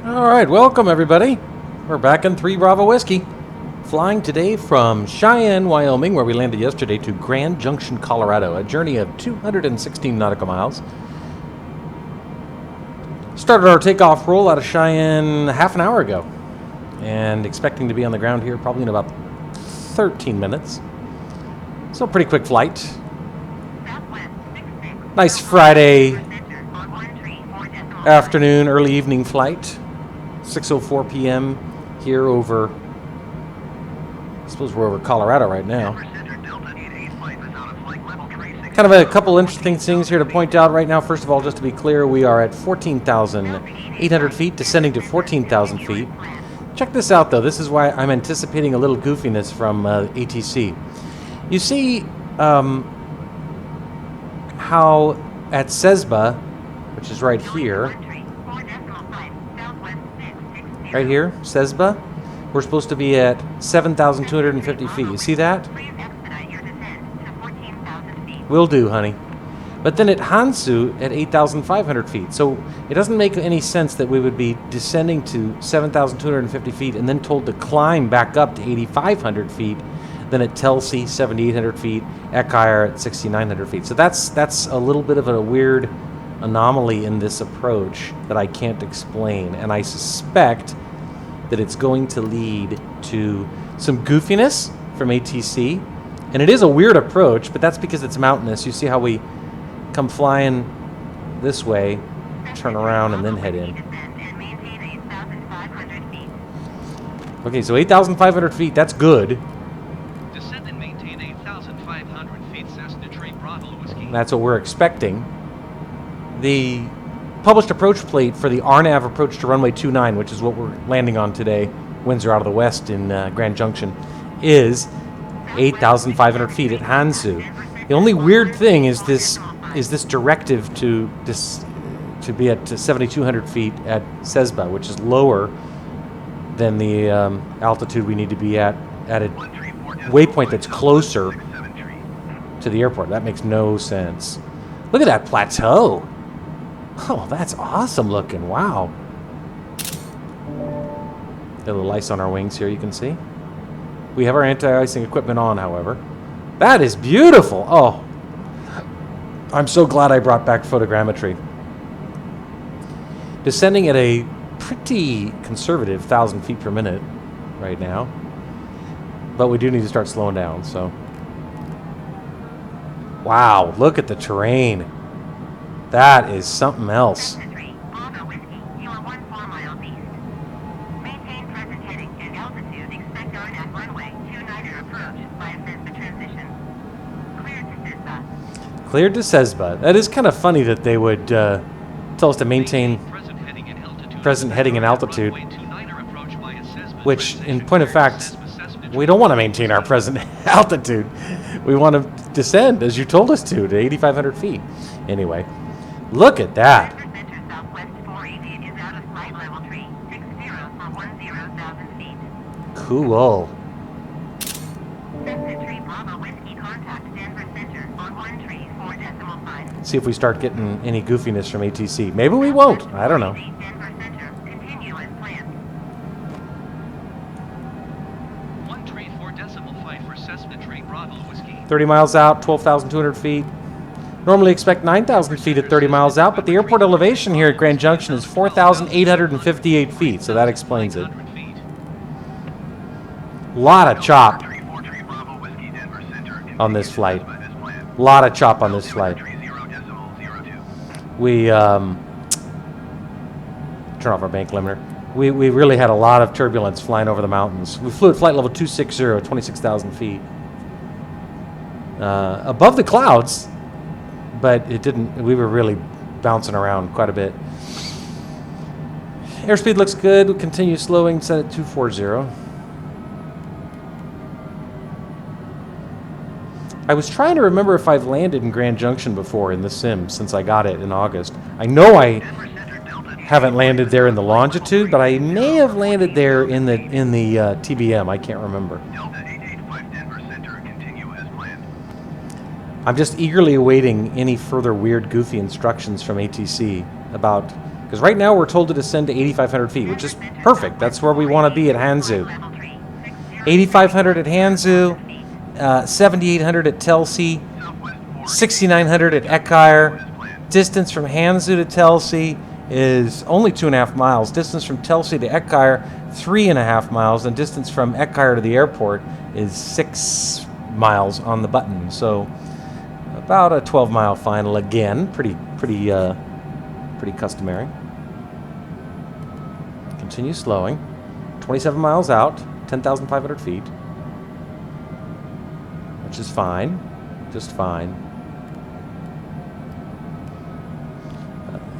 All right, welcome everybody. We're back in 3 Bravo Whiskey. Flying today from Cheyenne, Wyoming, where we landed yesterday, to Grand Junction, Colorado. A journey of 216 nautical miles. Started our takeoff roll out of Cheyenne half an hour ago. And expecting to be on the ground here probably in about 13 minutes. So pretty quick flight. Nice Friday afternoon, early evening flight. 6:04 p.m. here over, I suppose we're over Colorado right now. Kind of a couple interesting things here to point out right now. First of all, just to be clear, we are at 14,800 feet, descending to 14,000 feet. Check this out, though. This is why I'm anticipating a little goofiness from ATC. You see how at CESBA, which is right here, CESBA, we're supposed to be at 7,250 feet. You see that? Will do, honey. But then at Hansu at 8,500 feet. So it doesn't make any sense that we would be descending to 7,250 feet and then told to climb back up to 8,500 feet. Then at Telsey, 7,800 feet. Ekire at 6,900 feet. So that's a little bit of a weird anomaly in this approach that I can't explain. And I suspect that it's going to lead to some goofiness from ATC. And it is a weird approach, but that's because it's mountainous. You see how we come flying this way, turn around, and then head in. Okay, so 8,500 feet, that's good. Descend and maintain 8,500 feet, Cessna Tree Bravo Whiskey. That's what we're expecting. The published approach plate for the RNAV approach to runway 29, which is what we're landing on today, winds are out of the west in Grand Junction, is 8,500 feet at Hansu. The only weird thing is this directive to be at 7,200 feet at CESBA, which is lower than the altitude we need to be at a waypoint that's closer to the airport. That makes no sense. Look at that plateau. Oh, that's awesome looking. Wow. Got a little ice on our wings here, you can see. We have our anti-icing equipment on, however. That is beautiful. Oh, I'm so glad I brought back photogrammetry. Descending at a pretty conservative 1,000 feet per minute right now. But we do need to start slowing down, so. Wow, look at the terrain. That is something else. Cleared to CESBA. That is kind of funny that they would tell us to maintain present heading and altitude, which, in point of fact, we don't want to maintain our present altitude. We want to descend, as you told us to 8,500 feet. Anyway, look at that. Cool. See if we start getting any goofiness from ATC. Maybe we won't. I don't know. For Cessna Tree Bravo Whiskey. 30 miles out, 12,200 feet. Normally expect 9,000 feet at 30 miles out, but the airport elevation here at Grand Junction is 4,858 feet, so that explains it. Lot of chop on this flight. Lot of chop on this flight. We turn off our bank limiter. We really had a lot of turbulence flying over the mountains. We flew at flight level 260, 26,000 feet. Above the clouds, but it didn't. We were really bouncing around quite a bit. Airspeed looks good. We continue slowing, set at 240. I was trying to remember if I've landed in Grand Junction before in the sim since I got it in August. I know I haven't landed there in the Longitude, but I may have landed there in the TBM. I can't remember. I'm just eagerly awaiting any further weird, goofy instructions from ATC about Because right now we're told to descend to 8,500 feet, which is perfect. That's where we want to be at Hanzu. 8,500 at Hanzu, 7,800 at Telsey, 6,900 at Ekire. Distance from Hanzu to Telsey is only 2.5 miles. Distance from Telsey to Ekire, 3.5 miles. And distance from Ekire to the airport is 6 miles on the button. So about a 12-mile final again. Pretty customary. Continue slowing. 27 miles out, 10,500 feet. Which is fine. Just fine.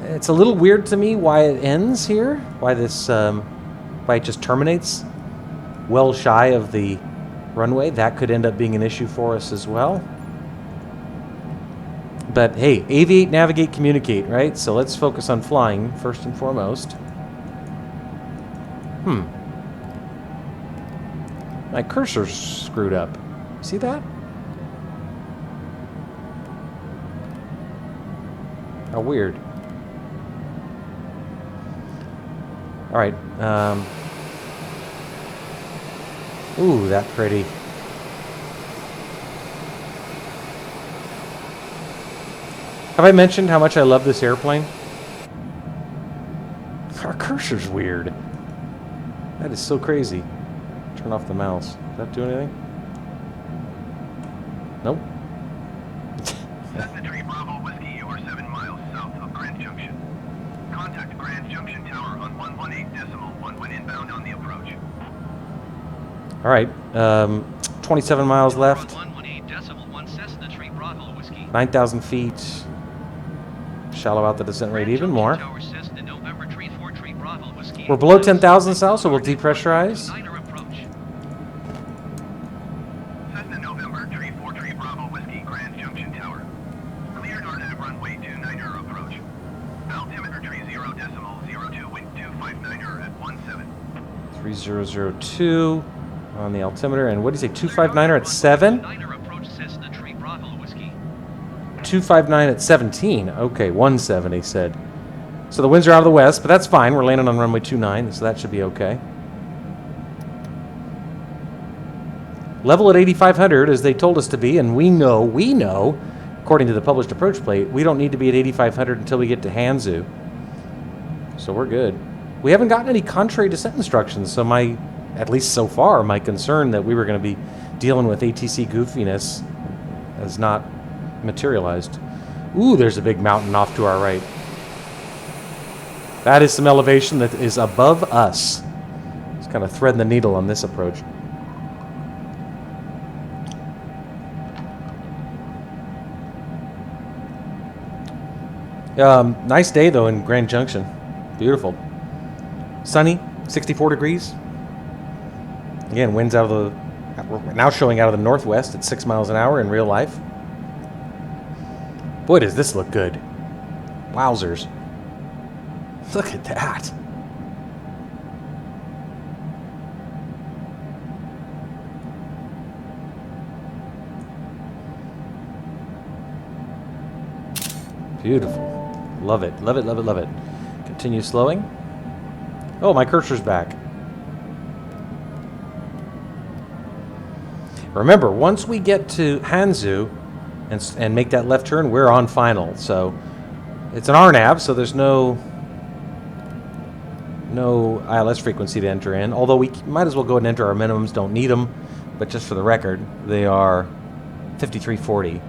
It's a little weird to me why it ends here. Why this, why it just terminates well shy of the runway. That could end up being an issue for us as well. But hey, aviate, navigate, communicate, right? So let's focus on flying first and foremost. My cursor's screwed up. See that? How weird. All right. Ooh, that pretty. Have I mentioned how much I love this airplane? Our cursor's weird. That is so crazy. Turn off the mouse. Does that do anything? Nope. Cessna Tree Bravo Whiskey, you are 7 miles south of Grand Junction. Contact Grand Junction Tower on 118.1 when inbound on the approach. All right. 27 miles left. 118.1 Cessna Tree Bravo Whiskey. 9,000 feet. Shallow out the descent rate even more. We're below 10,000 south, so we'll depressurize. Cessna November, Tree 4 Tree Bravo Whiskey, Grand Junction Tower. Cleared RNAV runway 29er approach. Altimeter tree 0.02, wind 259er at 17. 3002 on the altimeter, and what do you say, 259er at 7? 259 at 17. Okay, 17, he said. So the winds are out of the west, but that's fine. We're landing on runway 29, so that should be okay. Level at 8,500, as they told us to be, and we know, according to the published approach plate, we don't need to be at 8,500 until we get to Hanzu. So we're good. We haven't gotten any contrary descent instructions, so at least so far, my concern that we were going to be dealing with ATC goofiness has not materialized. Ooh, there's a big mountain off to our right. That is some elevation that is above us. Just kind of threading the needle on this approach. Nice day though in Grand Junction. Beautiful. Sunny, 64 degrees. Again, winds out of the, we're now showing out of the northwest at 6 miles an hour in real life. Boy, does this look good. Wowzers. Look at that. Beautiful. Love it, love it, love it, love it. Continue slowing. Oh, my cursor's back. Remember, once we get to Hanzu and make that left turn, we're on final. So it's an RNAV, so there's no ILS frequency to enter in. Although we might as well go ahead and enter our minimums. Don't need them, but just for the record, they are 5340. 40.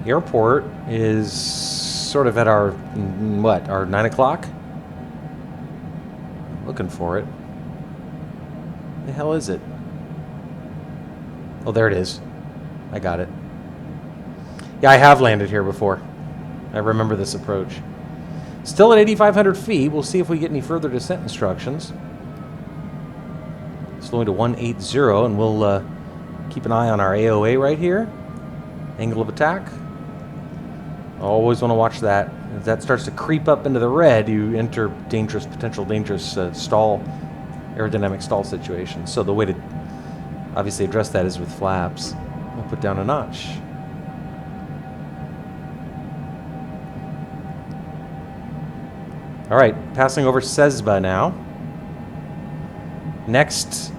Airport is sort of at our, what, our 9 o'clock? Looking for it. The hell is it? Oh, there it is. I got it. Yeah, I have landed here before. I remember this approach. Still at 8,500 feet. We'll see if we get any further descent instructions. Slowing to 180, and we'll keep an eye on our AOA right here. Angle of attack. Always want to watch that. If that starts to creep up into the red, you enter dangerous, potential dangerous stall aerodynamic stall situation. So the way to obviously address that is with flaps. We'll put down a notch. All right, passing over Sesba now. Next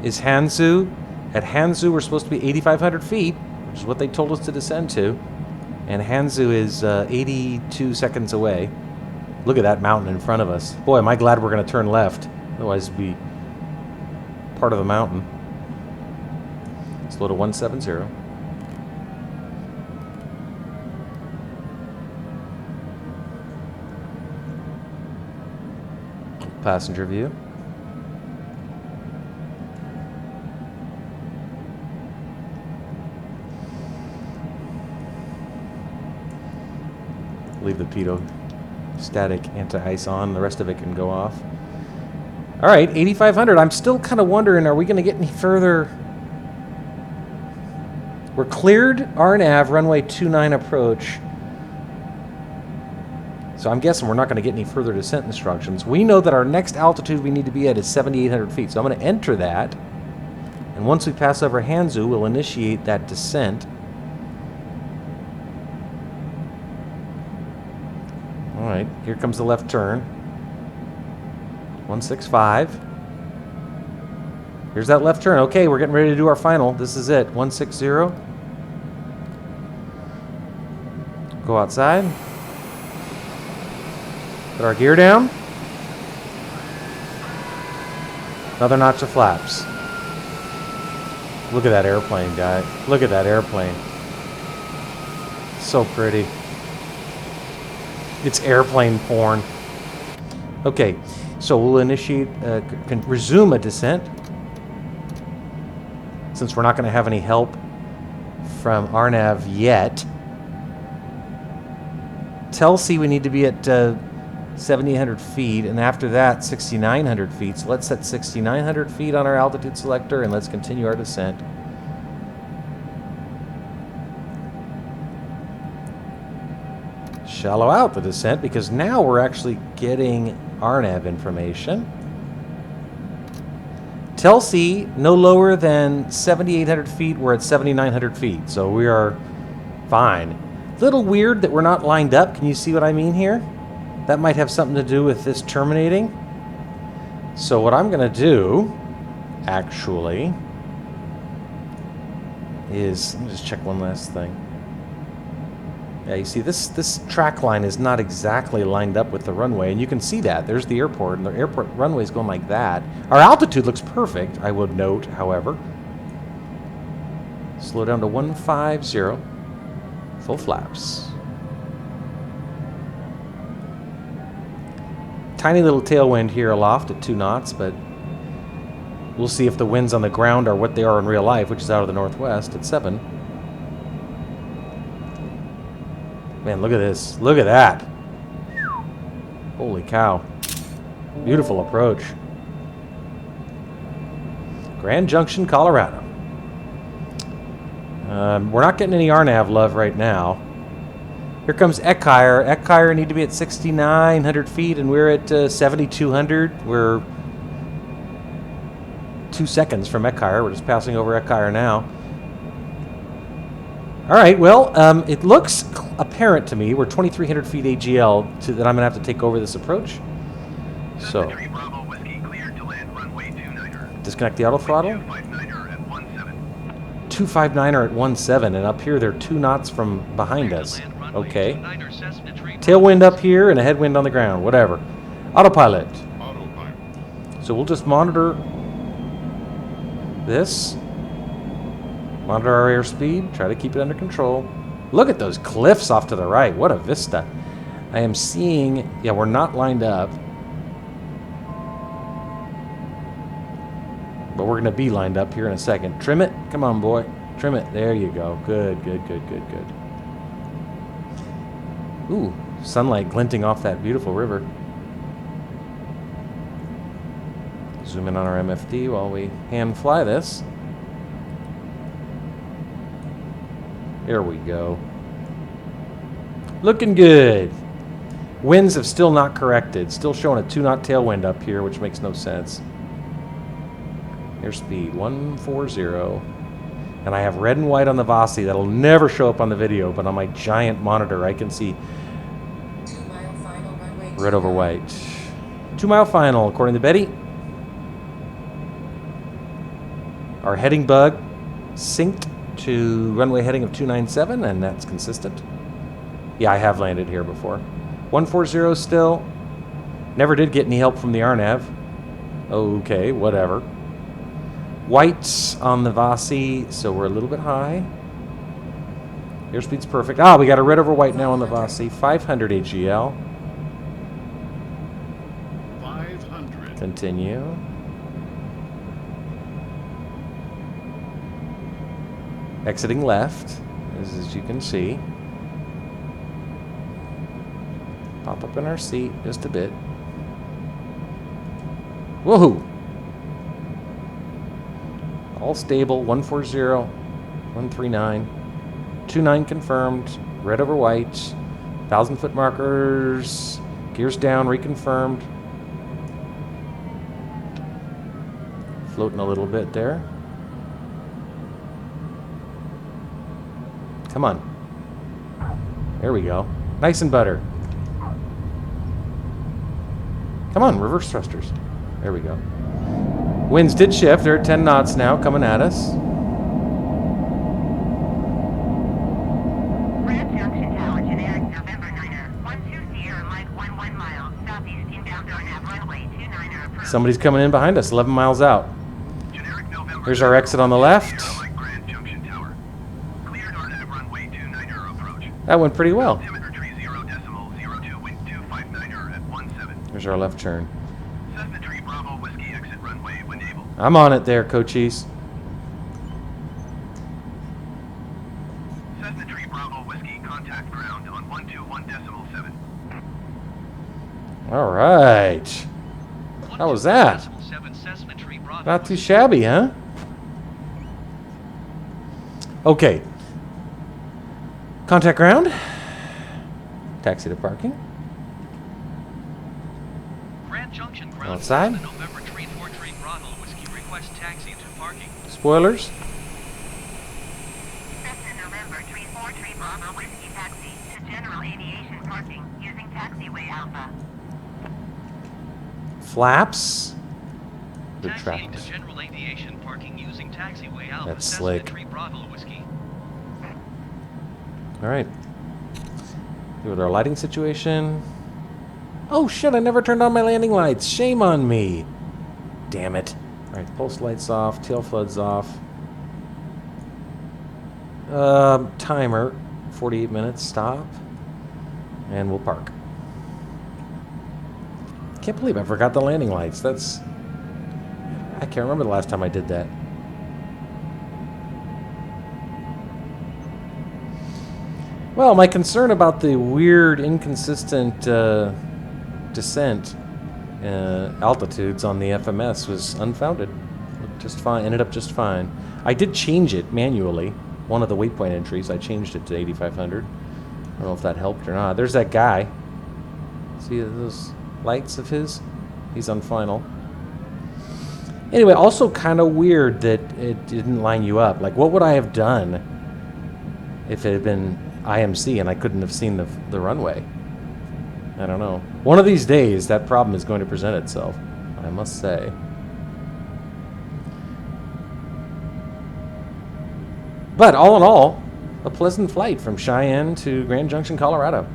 is Hanzu. At Hanzu, we're supposed to be 8,500 feet, which is what they told us to descend to. And Hanzu is 82 seconds away. Look at that mountain in front of us. Boy, am I glad we're going to turn left. Otherwise, it'd be part of the mountain. Slow to 170. Passenger view. Leave the pitot static anti-ice on. The rest of it can go off. All right, 8,500. I'm still kind of wondering, are we going to get any further? We're cleared RNAV, runway 29 approach. So I'm guessing we're not going to get any further descent instructions. We know that our next altitude we need to be at is 7,800 feet. So I'm going to enter that. And once we pass over Hanzu, we'll initiate that descent. All right, here comes the left turn. 165. Here's that left turn. Okay, we're getting ready to do our final. This is it. 160. Go outside. Put our gear down. Another notch of flaps. Look at that airplane, guy. Look at that airplane. So pretty. It's airplane porn. Okay, so we'll initiate, resume a descent. Since we're not going to have any help from RNAV yet. Tell C we need to be at 7,800 feet, and after that, 6,900 feet. So let's set 6,900 feet on our altitude selector, and let's continue our descent. Shallow out the descent, because now we're actually getting RNAV information. Tell C no lower than 7,800 feet. We're at 7,900 feet, so we are fine. Little weird that we're not lined up. Can you see what I mean here? That might have something to do with this terminating. So what I'm going to do, actually, is, let me just check one last thing. Yeah, you see this track line is not exactly lined up with the runway, and you can see that. There's the airport, and the airport runway is going like that. Our altitude looks perfect, I would note, however. Slow down to 150. Full flaps. Tiny little tailwind here aloft at 2 knots, but we'll see if the winds on the ground are what they are in real life, which is out of the northwest at 7. Man, look at this. Look at that. Holy cow. Beautiful approach. Grand Junction, Colorado. We're not getting any RNAV love right now. Here comes Eckire. Eckire need to be at 6,900 feet, and we're at 7,200. We're 2 seconds from Eckire. We're just passing over Eckire now. All right, well, it looks apparent to me. We're 2,300 feet AGL that I'm going to have to take over this approach. So, disconnect the auto throttle. 259er at 17, and up here they're 2 knots from behind us. Okay. Tailwind up here and a headwind on the ground, whatever. Autopilot. So we'll just monitor this. Monitor our airspeed. Try to keep it under control. Look at those cliffs off to the right. What a vista. I am seeing... Yeah, we're not lined up. But we're going to be lined up here in a second. Trim it. Come on, boy. Trim it. There you go. Good, good, good, good, good. Ooh, sunlight glinting off that beautiful river. Zoom in on our MFD while we hand fly this. There we go. Looking good. Winds have still not corrected. Still showing a 2-knot tailwind up here, which makes no sense. Airspeed 140. And I have red and white on the Vossi. That'll never show up on the video, but on my giant monitor I can see 2 mile final runway red over white. 2 mile final, according to Betty. Our heading bug synced to runway heading of 297, and that's consistent. Yeah, I have landed here before. 140 still. Never did get any help from the RNAV. Okay, whatever. Whites on the Vossi, so we're a little bit high. Airspeed's perfect. Ah, we got a red over white now on the Vossi. 500 AGL. 500. Continue. Exiting left, as you can see. Pop up in our seat just a bit. Woohoo! All stable, 140, 139, 29 confirmed, red over white, 1,000-foot markers, gears down, reconfirmed. Floating a little bit there. Come on. There we go. Nice and butter. Come on, reverse thrusters. There we go. Winds did shift. They're at 10 knots now, coming at us. Grand Junction Tower, generic November 9er, 120 Mike 11 miles, southeast inbound RNAV runway 29er approach. Somebody's coming in behind us, 11 miles out. Generic November. Here's our exit on the left. Mike Grand Junction Tower. Cleared RNAV runway 29er approach. That went pretty well. Altimeter tree 0.02, wind 259er at 17. Here's our left turn. Cessna tree Bravo whiskey exit runway when able. I'm on it there, Cochise. Cessna tree Bravo whiskey contact ground on 121.7. All right. How was that? Not too shabby, huh? Okay. Contact ground. Taxi to parking. Grand Junction ground. Outside. November 343 Bravo whiskey request taxi to parking. Spoilers. Cessna November 343 Bravo whiskey taxi to general aviation parking using taxiway Alpha. Flaps. Good Taxiing traffic. to general aviation parking using taxiway Alpha. That's Cessna slick. 3 Bravo whiskey. All right. Good with our lighting situation. Oh shit, I never turned on my landing lights. Shame on me. Damn it. All right, pulse lights off, tail floods off. Timer, 48 minutes, stop. And we'll park. Can't believe I forgot the landing lights. I can't remember the last time I did that. Well, my concern about the weird, inconsistent descent altitudes on the FMS was unfounded. Looked just fine. Ended up just fine. I did change it manually. One of the waypoint entries, I changed it to 8,500. I don't know if that helped or not. There's that guy. See those lights of his? He's on final. Anyway, also kind of weird that it didn't line you up. Like, what would I have done if it had been IMC and I couldn't have seen the runway? I don't know. One of these days, that problem is going to present itself, I must say. But all in all, a pleasant flight from Cheyenne to Grand Junction, Colorado.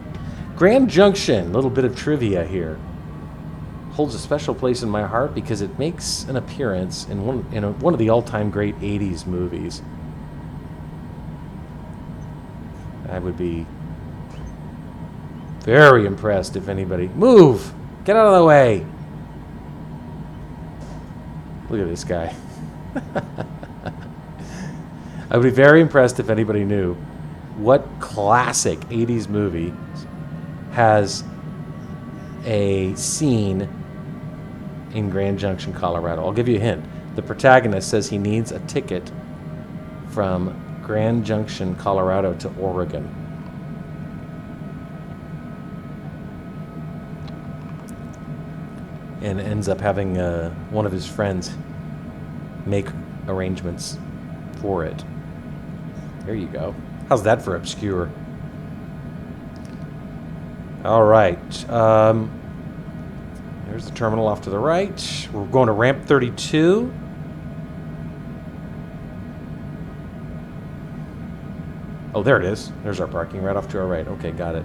Grand Junction, a little bit of trivia here, holds a special place in my heart because it makes an appearance in one of the all-time great 80s movies. I would be very impressed if anybody... Move! Get out of the way! Look at this guy. I would be very impressed if anybody knew what classic 80s movie has a scene in Grand Junction, Colorado. I'll give you a hint. The protagonist says he needs a ticket from Grand Junction, Colorado to Oregon. And ends up having one of his friends make arrangements for it. There you go. How's that for obscure? All right. There's the terminal off to the right. We're going to ramp 32. Oh, there it is. There's our parking right off to our right. Okay, got it.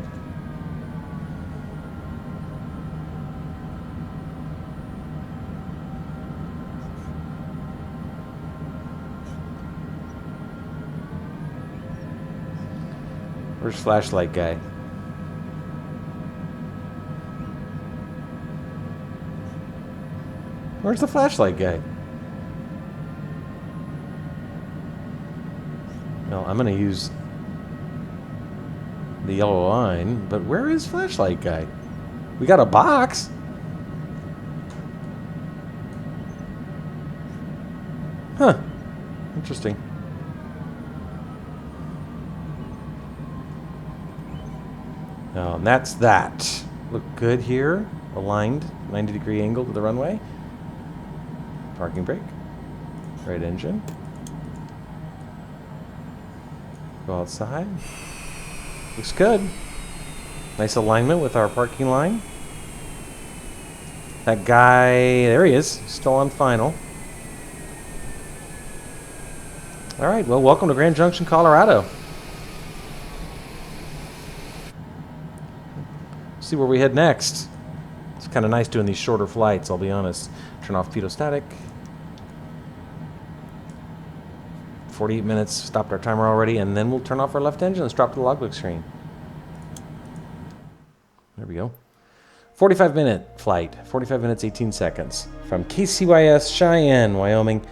Where's flashlight guy? Where's the flashlight guy? Well, I'm going to use the yellow line, but where is flashlight guy? We got a box. Huh. Interesting. Oh, and that's that. Look good here. Aligned, 90-degree angle to the runway. Parking brake. Right engine. Go outside. Looks good. Nice alignment with our parking line. That guy, there he is. Still on final. All right, well, welcome to Grand Junction, Colorado. See where we head next. It's kind of nice doing these shorter flights, I'll be honest. Turn off pitot-static. 48 minutes, stopped our timer already, and then we'll turn off our left engine. Let's drop to the logbook screen. There we go. 45-minute flight, 45 minutes, 18 seconds. From KCYS, Cheyenne, Wyoming,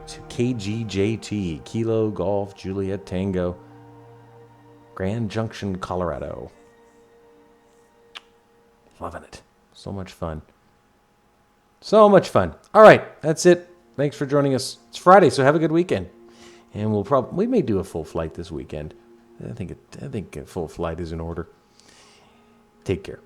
to KGJT, Kilo Golf Juliet Tango, Grand Junction, Colorado. Loving it. So much fun. So much fun. All right, that's it. Thanks for joining us. It's Friday, so have a good weekend. And we may do a full flight this weekend. I think a full flight is in order. Take care.